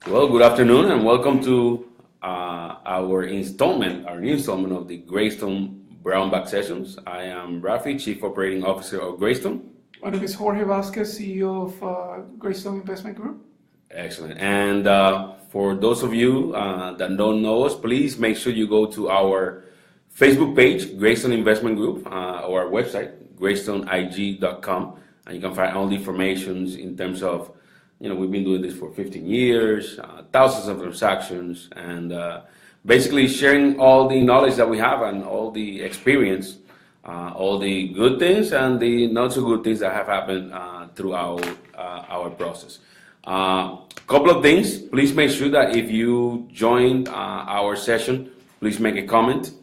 Well, good afternoon and welcome to our new installment of the Greystone Brownback Sessions. I am Rafi, Chief Operating Officer of Greystone. My name is Jorge Vasquez, CEO of Greystone Investment Group. Excellent. And for those of you that don't know us, please make sure you go to our Facebook page, Greystone Investment Group, or our website, greystoneig.com, and you can find all the information in terms of we've been doing this for 15 years, thousands of transactions, and basically sharing all the knowledge that we have and all the experience, all the good things and the not so good things that have happened throughout our process. Couple of things. Please make sure that if you joined our session, please make a comment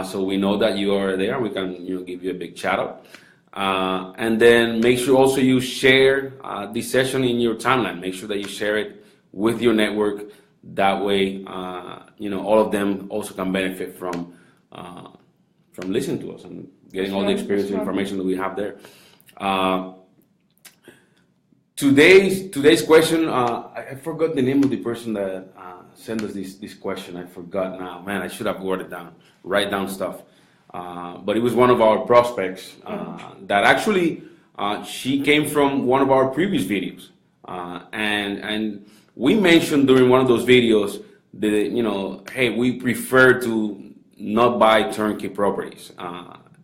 so we know that you are there. We can give you a big shout out. And then make sure also you share this session in your timeline. Make sure that you share it with your network. That way, all of them also can benefit from listening to us and getting all the experience and information that we have there. Today's question, I forgot the name of the person that sent us this question. I forgot now. Man, I should have wrote it down. Write down stuff. But it was one of our prospects that actually she came from one of our previous videos, and we mentioned during one of those videos that hey, we prefer to not buy turnkey properties,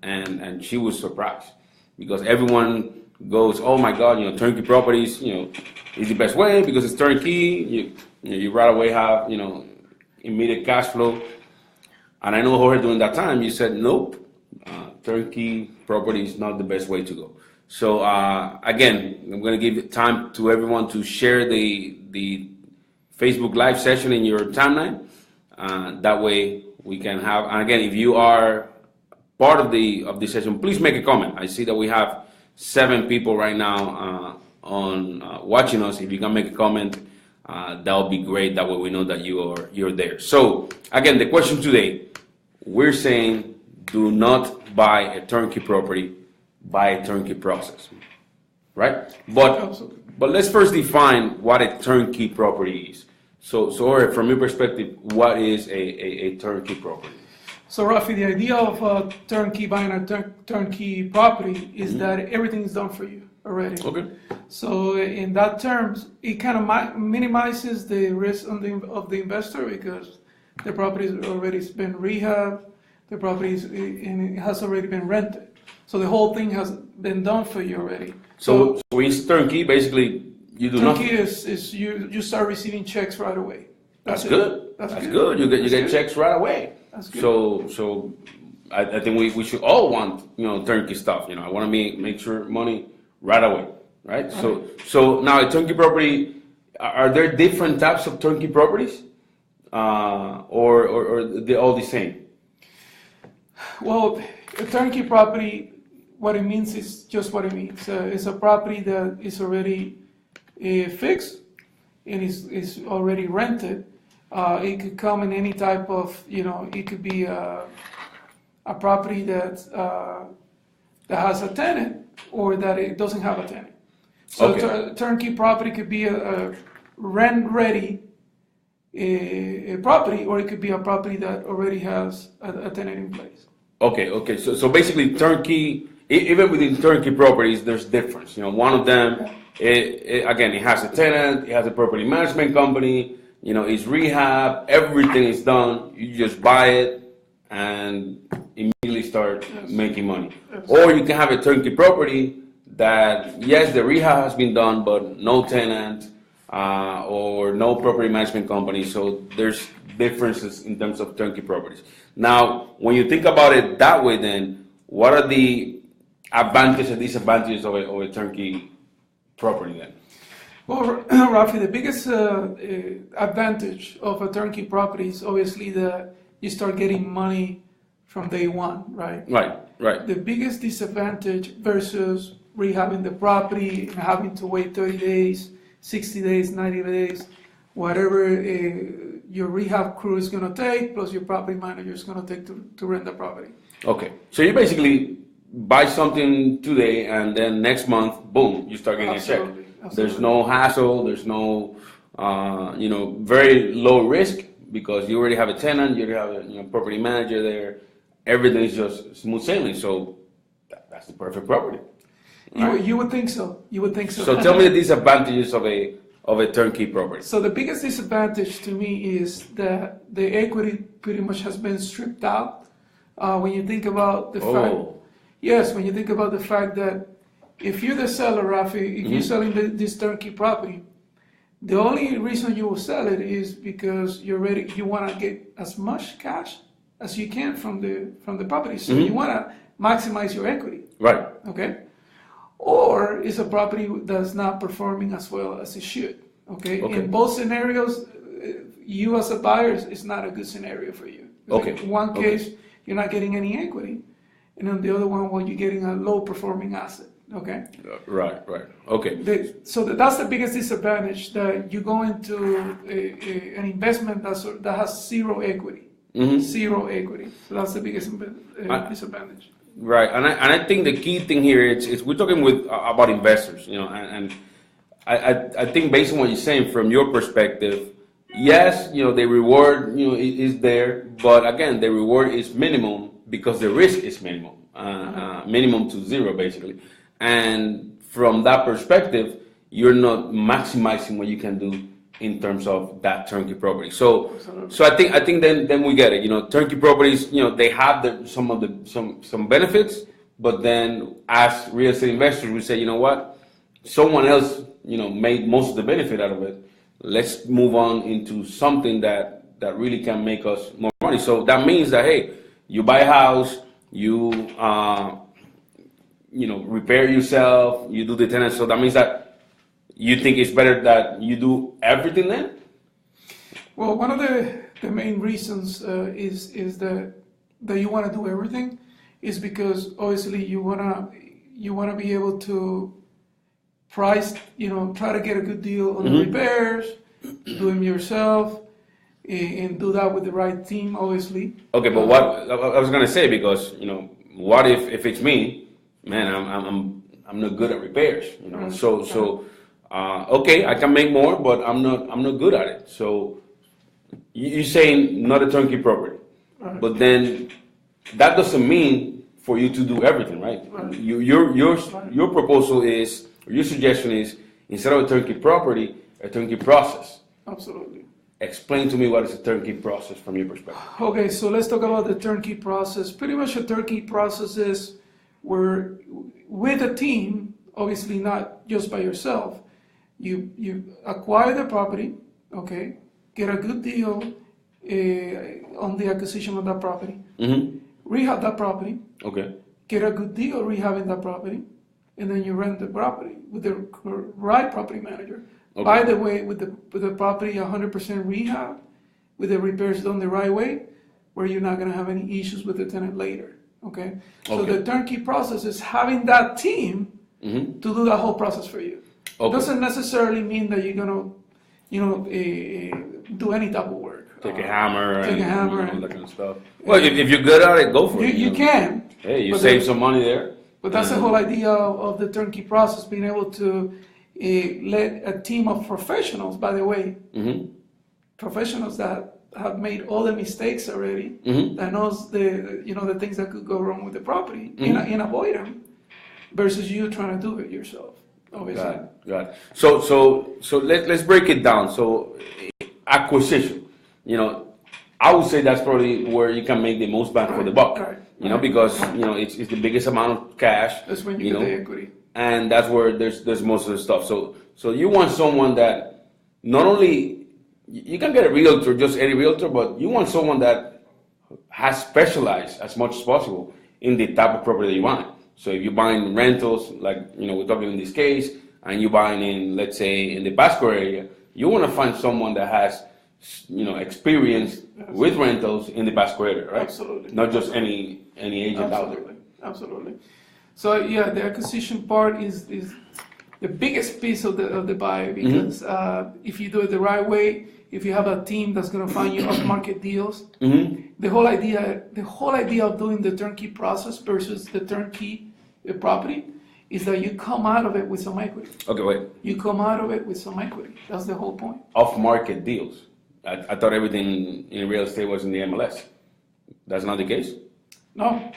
and she was surprised because everyone goes, oh my God, turnkey properties, is the best way because it's turnkey. You right away have immediate cash flow. And I know, Jorge, during that time, you said, nope, turnkey property is not the best way to go. So, again, I'm going to give time to everyone to share the Facebook Live session in your timeline. That way we can have, and again, if you are part of the session, please make a comment. I see that we have 7 people right now on watching us. If you can make a comment, that would be great. That way we know that you're there. So, again, the question today, we're saying do not buy a turnkey property, buy a turnkey process, right? But let's first define what a turnkey property is. So from your perspective, what is a turnkey property? So, Rafi, the idea of buying a turnkey property is that everything is done for you already. Okay. So, in that terms, it kind of minimizes the risk of the investor because the property has already been rehabbed, the property it has already been rented. So the whole thing has been done for you already. So in turnkey, basically, you do nothing. Turnkey is you start receiving checks right away. That's good. That's good. You get checks right away. That's good. So I think we should all want turnkey stuff. I want to make sure money right away, right? So now a turnkey property, are there different types of turnkey properties? Or they're all the same? Well, a turnkey property, what it means is just what it means. It's a property that is already fixed and is already rented. It could come in any type of, it could be a property that has a tenant or that it doesn't have a tenant. So a turnkey property could be a rent-ready a property, or it could be a property that already has a tenant in place. Okay. So basically, turnkey, even within turnkey properties, there's difference. One of them, it has a tenant, it has a property management company, it's rehab, everything is done. You just buy it and immediately start making money. Or you can have a turnkey property that, yes, the rehab has been done, but no tenant, or no property management company. So there's differences in terms of turnkey properties. Now, when you think about it that way, then what are the advantages and disadvantages of a turnkey property then? Well, Rafi, the biggest advantage of a turnkey property is obviously that you start getting money from day one, right? Right. The biggest disadvantage versus rehabbing the property and having to wait 30 days, 60 days, 90 days, whatever your rehab crew is going to take, plus your property manager is going to take to rent the property. Okay. So you basically buy something today and then next month, boom, you start getting a check. Absolutely. There's no hassle, there's no very low risk because you already have a tenant, you already have a property manager there. Everything is just smooth sailing. So that's the perfect property. Right? You would think so. You would think so. So tell me the disadvantages of a turnkey property. So the biggest disadvantage to me is that the equity pretty much has been stripped out. When you think about the fact, yes, when you think about the fact that if you're the seller, Rafi, if you're selling this turnkey property, the only reason you will sell it is because you want to get as much cash as you can from the property. So you want to maximize your equity. Right. Okay. Or it's a property that's not performing as well as it should. Okay. In both scenarios, you as a buyer, it's not a good scenario for you. Okay. In one case, you're not getting any equity, and on the other one, well, you're getting a low performing asset. Okay. Right. Okay. So that's the biggest disadvantage, that you go into an investment that has zero equity. Zero equity. So that's the biggest disadvantage. Right, and I think the key thing here is we're talking about investors, and I think based on what you're saying from your perspective, yes, the reward is there, but again, the reward is minimum because the risk is minimum, minimum to zero basically, and from that perspective, you're not maximizing what you can do in terms of that turnkey property. So I think then we get it. Turnkey properties, they have some benefits, but then as real estate investors, we say, you know what, someone else, made most of the benefit out of it. Let's move on into something that really can make us more money. So that means that, hey, you buy a house, you repair yourself, you do the tenant. So that means that you think it's better that you do everything then? Well, one of the main reasons is that you want to do everything is because obviously you wanna be able to price, try to get a good deal on the repairs, do them yourself, and do that with the right team, obviously. Okay, but what I was gonna say, because what if it's me, man, I'm not good at repairs, so. Okay, I can make more, but I'm not good at it. So you're saying not a turnkey property, but then that doesn't mean for you to do everything, right? Your proposal is, or your suggestion is, instead of a turnkey property, a turnkey process. Absolutely. Explain to me what is a turnkey process from your perspective. Okay, so let's talk about the turnkey process. Pretty much a turnkey process is where with a team, obviously not just by yourself. You acquire the property, okay, get a good deal on the acquisition of that property, rehab that property, okay, get a good deal rehabbing that property, and then you rent the property with the right property manager. Okay. By the way, with the property 100% rehab, with the repairs done the right way, where you're not going to have any issues with the tenant later, okay? So the turnkey process is having that team to do that whole process for you. Okay. Doesn't necessarily mean that you're gonna, do any type of work. Take a hammer and that kind of stuff. Well, if you're good at it, go for it. You can. Hey, you save some money there. But that's the whole idea of the turnkey process, being able to let a team of professionals, by the way, professionals that have made all the mistakes already, that knows the things that could go wrong with the property, and avoid them, versus you trying to do it yourself. Got it. So let's break it down. So acquisition, I would say that's probably where you can make the most bang for the buck. Because it's the biggest amount of cash. That's when you get the equity, and that's where there's most of the stuff. So you want someone that not only you can get a realtor, just any realtor, but you want someone that has specialized as much as possible in the type of property that you want. So if you're buying rentals, like we're talking in this case, and you're buying in, let's say, in the Pasco area, you want to find someone that has, experience with rentals in the Pasco area, right? Absolutely. Not just any agent out there. Absolutely. So yeah, the acquisition part is the biggest piece of the buy, because if you do it the right way, if you have a team that's going to find you off-market deals, the whole idea of doing the turnkey process versus the turnkey property is that you come out of it with some equity. Okay, wait. You come out of it with some equity. That's the whole point. Off-market deals. I thought everything in real estate was in the MLS. That's not the case? No,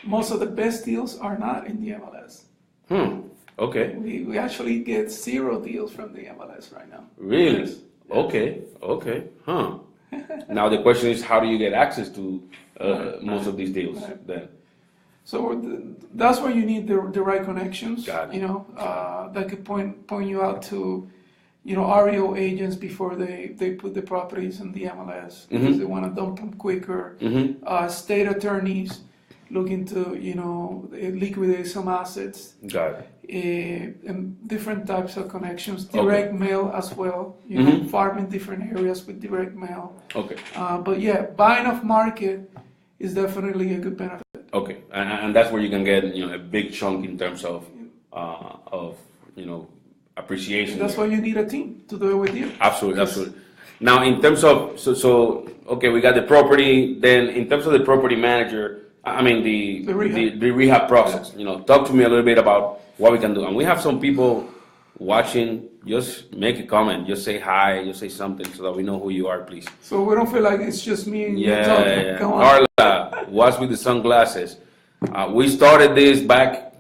most of the best deals are not in the MLS. Okay. We actually get 0 deals from the MLS right now. Really? Yes. Okay. Huh. Now the question is, how do you get access to most of these deals then? So that's where you need the right connections. Got it. That could point you out to, REO agents before they put the properties in the MLS because they want to dump them quicker. State attorneys looking to, liquidate some assets. Got it. And different types of connections. Direct mail as well. Farm in different areas with direct mail. Okay. But yeah, buying off market is definitely a good benefit. Okay, and that's where you can get a big chunk in terms of appreciation. That's why you need a team to do it with you. Absolutely. Now, in terms of okay, we got the property. Then, in terms of the property manager, I mean the rehab process. Talk to me a little bit about what we can do. And we have some people watching. Just make a comment. Just say hi. Just say something so that we know who you are, please. So we don't feel like it's just me and you talking. Yeah. Come on. Carla, watch with the sunglasses. We started this back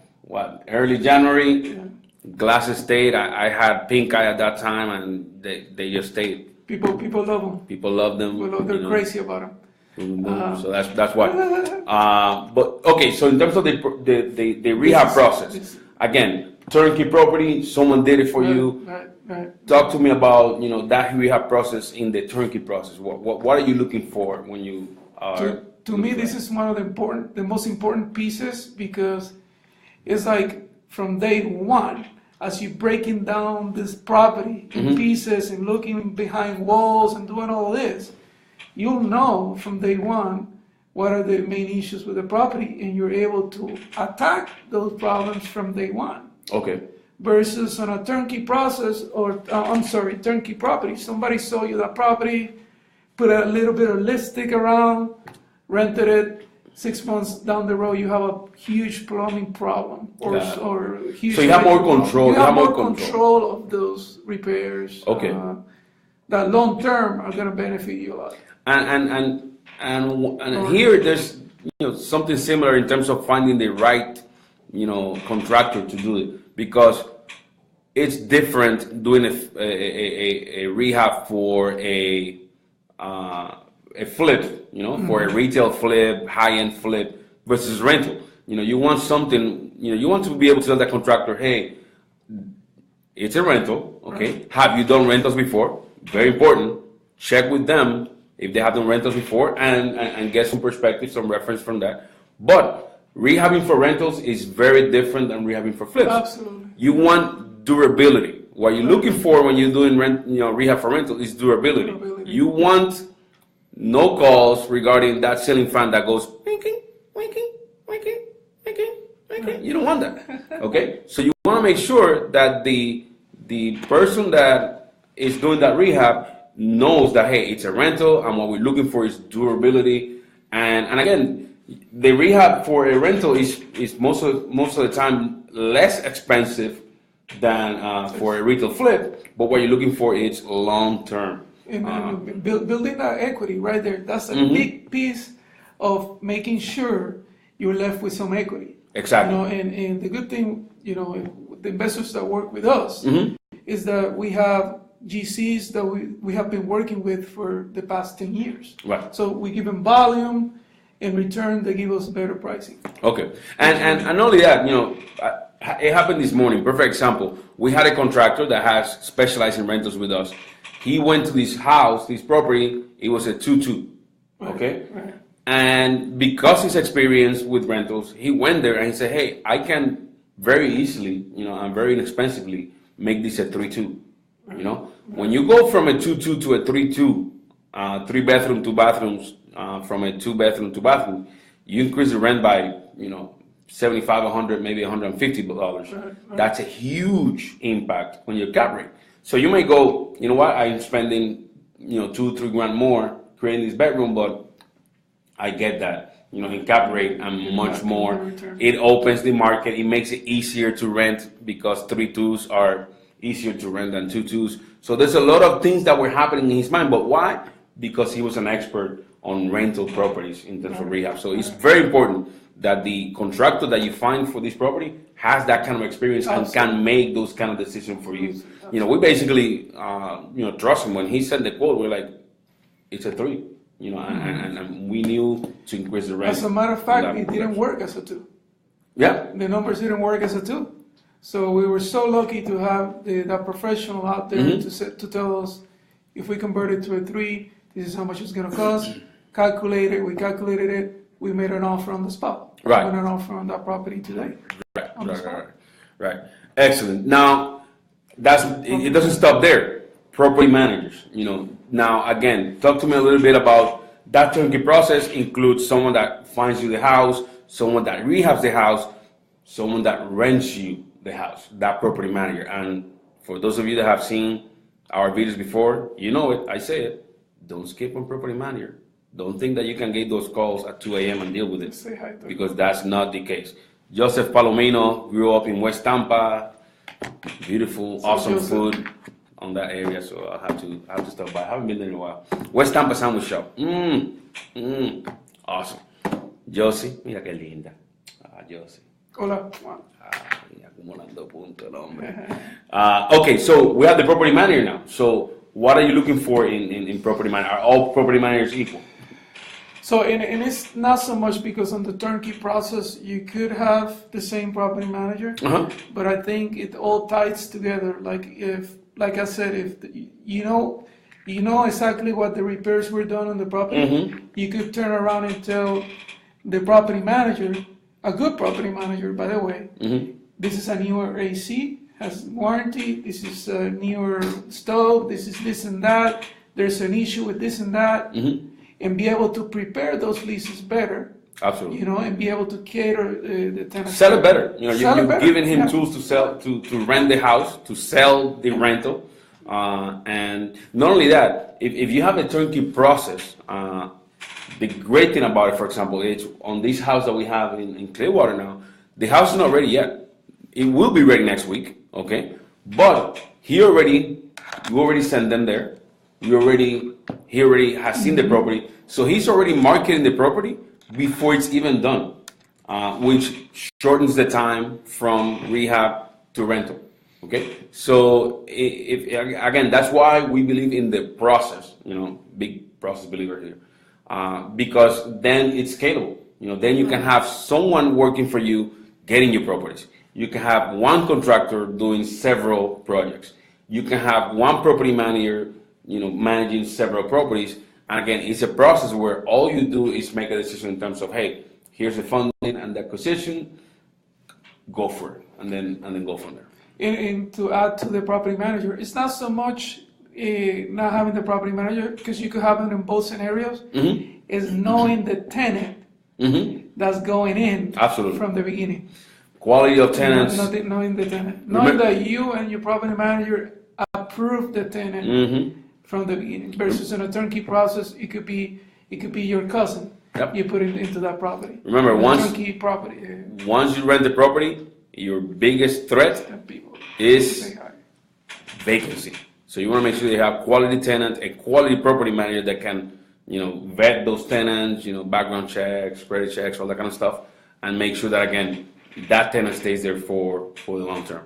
early January. Yeah. Glasses stayed. I had pink eye at that time, and they just stayed. People love them. People love them. They're crazy about them. So that's why. But okay, so in terms of the rehab process, again, turnkey property, someone did it for you. Right. Talk to me about that rehab process in the turnkey process. What are you looking for when you are? To me, this is one of the most important pieces because it's like from day one, as you're breaking down this property in pieces and looking behind walls and doing all this, you'll know from day one what are the main issues with the property, and you're able to attack those problems from day one. Okay. Versus on a turnkey process, turnkey property. Somebody sold you that property, put a little bit of lipstick around, rented it. 6 months down the road, you have a huge plumbing problem, or huge. So you have more control. You have more control of those repairs. Okay. That long term are going to benefit you a lot. And here there's something similar in terms of finding the right contractor to do it, because it's different doing a rehab for a flip, for a retail flip, high-end flip versus rental. You want something, you want to be able to tell that contractor, hey, it's a rental, okay? Right. Have you done rentals before? Very important. Check with them if they have done rentals before and get some perspective, some reference from that. But rehabbing for rentals is very different than rehabbing for flips. Absolutely. You want durability. What you're looking for when you're doing rehab for rental is durability. You want no calls regarding that ceiling fan that goes winking. You don't want that. Okay? So you want to make sure that the person that is doing that rehab knows that, hey, it's a rental, and what we're looking for is durability. And again, the rehab for a rental is most of the time less expensive than for a retail flip, but what you're looking for is long term. And building that equity right there, that's a big piece of making sure you're left with some equity. Exactly. And the good thing, the investors that work with us is that we have GCs that we have been working with for the past 10 years. Right. So we give them volume. In return, they give us better pricing. Okay. And not only that, it happened this morning. Perfect example. We had a contractor that has specialized in rentals with us. He went to this house, this property. It was a 2-2. Okay. Right. And because his experience with rentals, he went there and he said, hey, I can very easily, and very inexpensively make this a 3-2. When you go from a 2-2 to a 3-2, 3 bedroom, 2 bathrooms, from a 2 bedroom, 2 bathroom, you increase the rent by, $75, $100, maybe $150. Right. That's a huge impact on your cap rate. So you may go, you know what, I'm spending, $2-3 grand more creating this bedroom, but I get that in cap rate and much more. return. It opens the market. It makes it easier to rent because 3-2s are easier to rent than 2-2s. So there's a lot of things that were happening in his mind. But why? Because he was an expert on rental properties in terms of rehab. So it's very important that the contractor that you find for this property has that kind of experience and can make those kind of decisions for you. We basically, trust him. When he sent the quote, we're like, it's a 3, and we knew to increase the rent. As a matter of fact, it didn't work as a 2. Yeah. The numbers didn't work as a 2. So we were so lucky to have that professional out there to tell us, if we convert it to a 3, this is how much it's going to cost. Calculate it. We calculated it. We made an offer on the spot. Right. We made an offer on that property today. Right. Excellent. Now, it doesn't stop there. Property managers, Now, again, talk to me a little bit about that turnkey process. Includes someone that finds you the house, someone that rehabs the house, someone that rents you the house, that property manager. And for those of you that have seen our videos before, you know it, I say it, don't skip on property manager. Don't think that you can get those calls at 2 a.m. and deal with it, Say hi to because that's not the case. Joseph Palomino grew up in West Tampa. Beautiful, awesome food on that area, so I have to stop by. I haven't been there in a while. West Tampa Sandwich Shop. Awesome. Josie, mira qué linda. Josie. Hola. Acumulando puntos, el hombre. Okay, so we have the property manager now. So what are you looking for in property manager? Are all property managers equal? So, and it's not so much because on the turnkey process, you could have the same property manager, but I think it all ties together. Like I said, if you know exactly what the repairs were done on the property, you could turn around and tell the property manager, a good property manager, by the way, this is a newer AC, has warranty, this is a newer stove, this is this and that, there's an issue with this and that, and be able to prepare those leases better. Absolutely. And be able to cater the tenants. Sell it better. You're giving him yeah. tools to sell, to rent the house, to sell the rental. And not only that, if you have a turnkey process, the great thing about it, for example, is on this house that we have in Clearwater now, the house is not ready yet. It will be ready next week, okay? But you already sent them there. He already has seen the property. So he's already marketing the property before it's even done, which shortens the time from rehab to rental. Okay, so again, that's why we believe in the process. Big process believer here, because then it's scalable. Then you can have someone working for you, getting your properties. You can have one contractor doing several projects. You can have one property manager, managing several properties. And again, it's a process where all you do is make a decision in terms of, hey, here's the funding and the acquisition, go for it, and then go from there. And to add to the property manager, it's not so much not having the property manager, because you could have it in both scenarios, is knowing the tenant that's going in. Absolutely. From the beginning. Quality of tenants. Knowing the tenant. Knowing that you and your property manager approve the tenant from the beginning, versus in a turnkey process, it could be your cousin. Yep. You put it into that property. Remember, turnkey property. Once you rent the property, your biggest threat is vacancy. So you want to make sure you have quality tenant, a quality property manager that can, vet those tenants, background checks, credit checks, all that kind of stuff, and make sure that, again, that tenant stays there for the long term.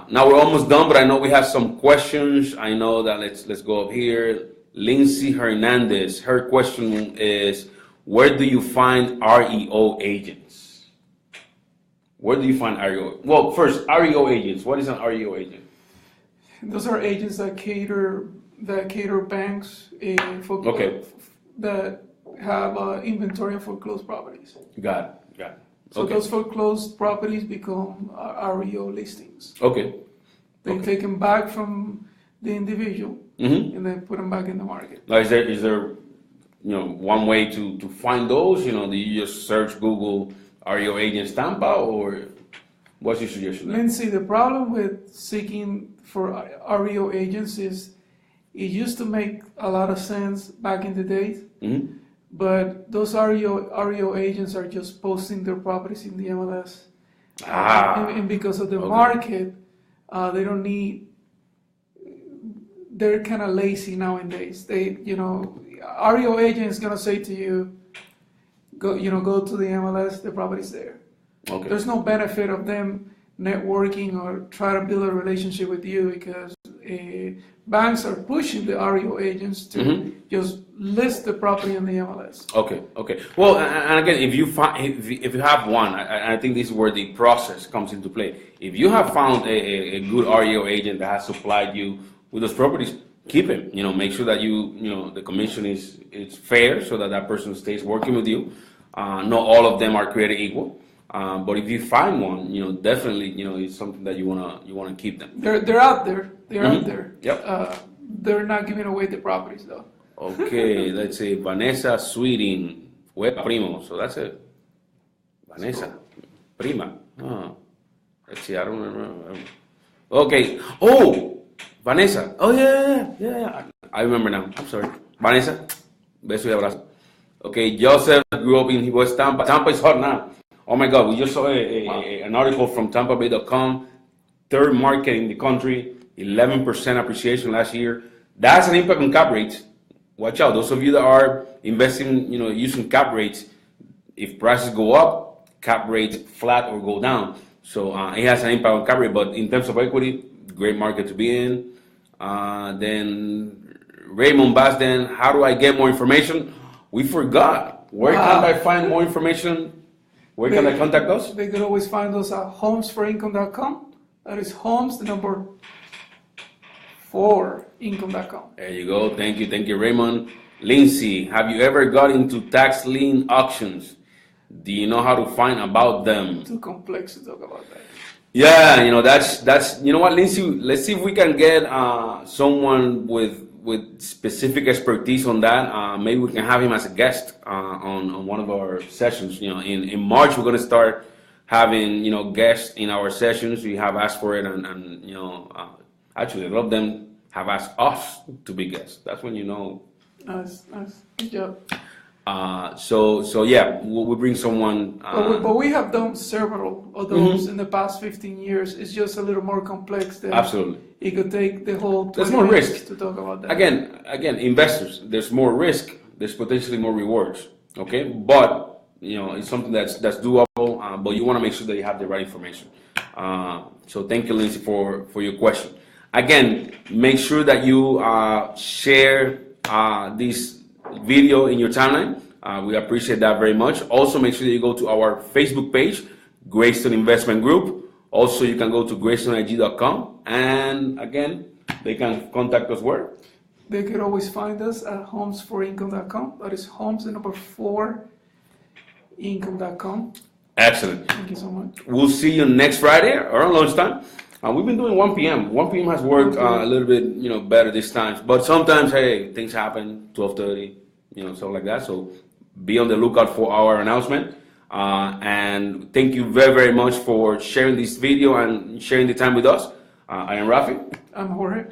Now we're almost done, but I know we have some questions. I know that let's go up here. Lindsay Hernandez, her question is, where do you find REO agents? Where do you find REO? Well, first, REO agents. What is an REO agent? Those are agents that cater banks that have inventory of foreclosed properties. Got it. So those foreclosed properties become REO listings. Okay. They take them back from the individual and then put them back in the market. Now, is there one way to find those? Do you just search Google REO agents Tampa, or what's your suggestion? Lindsay, the problem with seeking for REO agents is it used to make a lot of sense back in the days, but those REO agents are just posting their properties in the MLS. And because of the market, they don't need. They're kind of lazy nowadays. REO agent is gonna say to you, go to the MLS. The property's there. Okay. There's no benefit of them networking or try to build a relationship with you because banks are pushing the REO agents to just list the property in the MLS. Okay. Well, and again, if you have one, I think this is where the process comes into play. If you have found a good REO agent that has supplied you with those properties, keep him. Make sure that the commission is fair so that person stays working with you. Not all of them are created equal. But if you find one, definitely, it's something that you wanna keep them. They're out there. They're out there. Yep. They're not giving away the properties though. Okay, let's say Vanessa Sweeting, Web Primo. So that's it. Vanessa, Prima. Let's see. I don't remember. Okay. Oh, Vanessa. Oh yeah. I remember now. I'm sorry, Vanessa. Beso y abrazo. Okay, Joseph grew up in West Tampa. Tampa is hot now. Oh my God, we just saw an article from TampaBay.com, third market in the country, 11% appreciation last year. That's an impact on cap rates. Watch out, those of you that are investing, using cap rates, if prices go up, cap rates flat or go down. So it has an impact on cap rate, but in terms of equity, great market to be in. Then Raymond Basden, how do I get more information? We forgot. Where can I find more information? Where can I contact us? They can always find us at homesforincome.com. That is homes, the number 4, income.com. There you go. Thank you, Raymond. Lindsay, have you ever got into tax lien auctions? Do you know how to find about them? Too complex to talk about that. Yeah, that's you know what, Lindsay. Let's see if we can get someone with specific expertise on that. Maybe we can have him as a guest on one of our sessions. In March we're going to start having guests in our sessions. We have asked for it, and actually a lot of them have asked us to be guests. That's when Nice, good job. So yeah, we'll bring someone. But we have done several of those in the past 15 years. It's just a little more complex. Absolutely. It could take the whole 20 There's more minutes risk to talk about that. Again, investors. There's more risk. There's potentially more rewards. Okay, but it's something that's doable. But you want to make sure that you have the right information. So thank you, Lindsay, for your question. Again, make sure that you share this video in your timeline. We appreciate that very much. Also, make sure that you go to our Facebook page, Greystone Investment Group. Also, you can go to greystoneig.com. And again, they can contact us where? They could always find us at homesforincome.com. That is homes, the number 4, income.com. Excellent. Thank you so much. We'll see you next Friday around lunchtime. We've been doing 1 p.m. 1 p.m. has worked a little bit, better this time. But sometimes, hey, things happen. 12:30, stuff like that. So be on the lookout for our announcement. And thank you very, very much for sharing this video and sharing the time with us. I am Rafi. I'm Jorge.